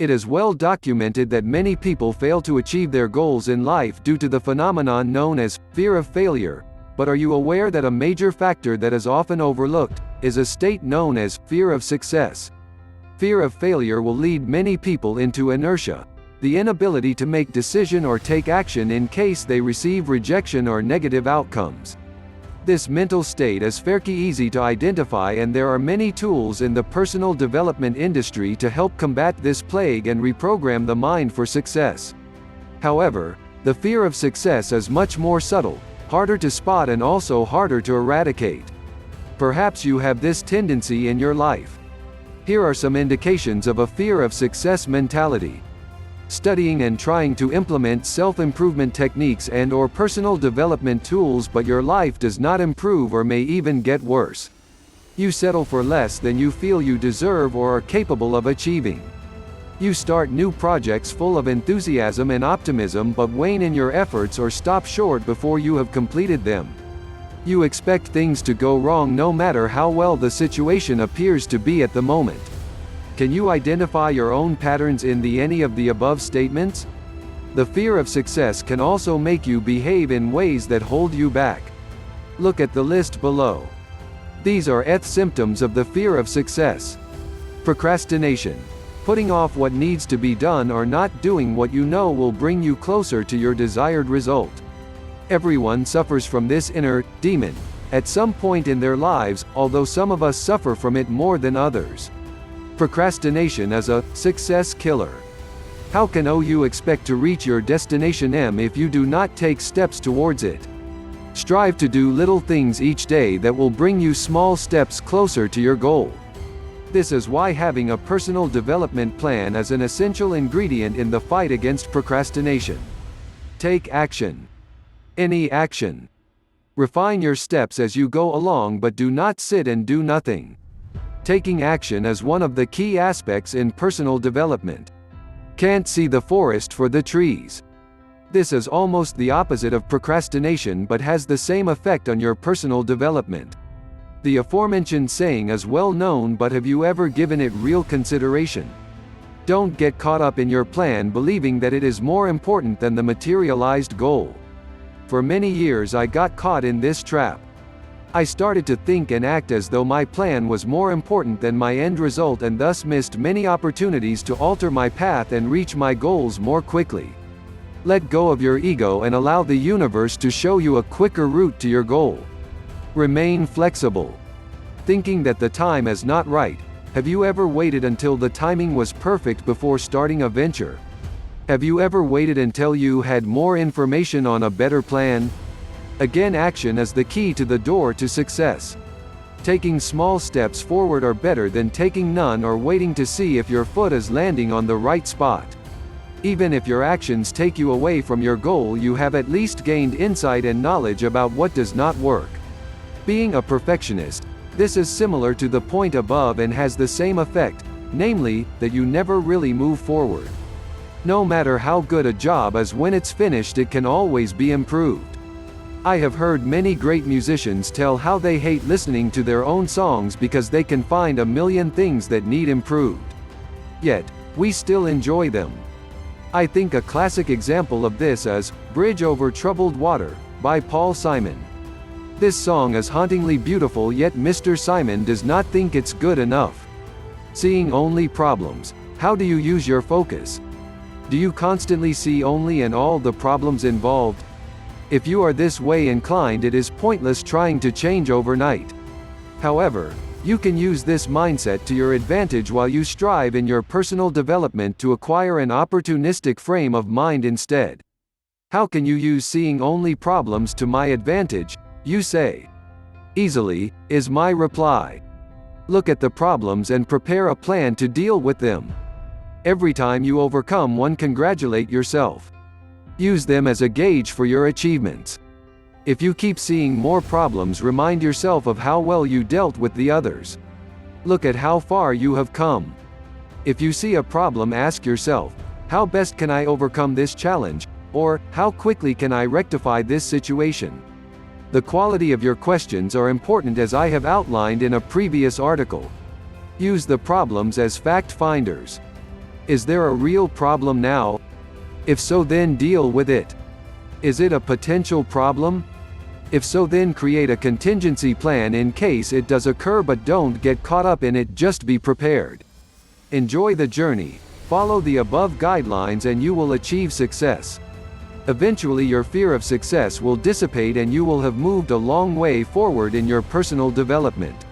It is well documented that many people fail to achieve their goals in life due to the phenomenon known as fear of failure. But are you aware that a major factor that is often overlooked is a state known as fear of success? Fear of failure will lead many people into inertia, the inability to make decision or take action in case they receive rejection or negative outcomes. This mental state is fairly easy to identify, and there are many tools in the personal development industry to help combat this plague and reprogram the mind for success. However, the fear of success is much more subtle, harder to spot, and also harder to eradicate. Perhaps you have this tendency in your life. Here are some indications of a fear of success mentality. Studying and trying to implement self-improvement techniques and/or personal development tools, but your life does not improve or may even get worse. You settle for less than you feel you deserve or are capable of achieving. You start new projects full of enthusiasm and optimism but wane in your efforts or stop short before you have completed them. You expect things to go wrong no matter how well the situation appears to be at the moment. Can you identify your own patterns in any of the above statements? The fear of success can also make you behave in ways that hold you back. Look at the list below. These are symptoms of the fear of success. Procrastination. Putting off what needs to be done or not doing what you know will bring you closer to your desired result. Everyone suffers from this inner demon at some point in their lives, although some of us suffer from it more than others. Procrastination is a success killer. How can you expect to reach your destination if you do not take steps towards it? Strive to do little things each day that will bring you small steps closer to your goal. This is why having a personal development plan is an essential ingredient in the fight against procrastination. Take action. Any action. Refine your steps as you go along, but do not sit and do nothing. Taking action is one of the key aspects in personal development. Can't see the forest for the trees. This is almost the opposite of procrastination but has the same effect on your personal development. The aforementioned saying is well known, but have you ever given it real consideration? Don't get caught up in your plan believing that it is more important than the materialized goal. For many years I got caught in this trap. I started to think and act as though my plan was more important than my end result, and thus missed many opportunities to alter my path and reach my goals more quickly. Let go of your ego and allow the universe to show you a quicker route to your goal. Remain flexible. Thinking that the time is not right. Have you ever waited until the timing was perfect before starting a venture? Have you ever waited until you had more information on a better plan? Again, action is the key to the door to success. Taking small steps forward are better than taking none or waiting to see if your foot is landing on the right spot. Even if your actions take you away from your goal, you have at least gained insight and knowledge about what does not work. Being a perfectionist, this is similar to the point above and has the same effect, namely, that you never really move forward. No matter how good a job is, when it's finished it can always be improved. I have heard many great musicians tell how they hate listening to their own songs because they can find a million things that need improved. Yet, we still enjoy them. I think a classic example of this is "Bridge Over Troubled Water" by Paul Simon. This song is hauntingly beautiful, yet Mr. Simon does not think it's good enough. Seeing only problems. How do you use your focus? Do you constantly see only and all the problems involved? If you are this way inclined, it is pointless trying to change overnight. However, you can use this mindset to your advantage while you strive in your personal development to acquire an opportunistic frame of mind instead. How can you use seeing only problems to my advantage, you say? Easily, is my reply. Look at the problems and prepare a plan to deal with them. Every time you overcome one, congratulate yourself. Use them as a gauge for your achievements. If you keep seeing more problems, remind yourself of how well you dealt with the others. Look at how far you have come. If you see a problem, ask yourself, how best can I overcome this challenge? Or, how quickly can I rectify this situation? The quality of your questions are important, as I have outlined in a previous article. Use the problems as fact finders. Is there a real problem now? If so, then deal with it. Is it a potential problem? If so, then create a contingency plan in case it does occur, but don't get caught up in it, just be prepared. Enjoy the journey. Follow the above guidelines and you will achieve success. Eventually your fear of success will dissipate and you will have moved a long way forward in your personal development.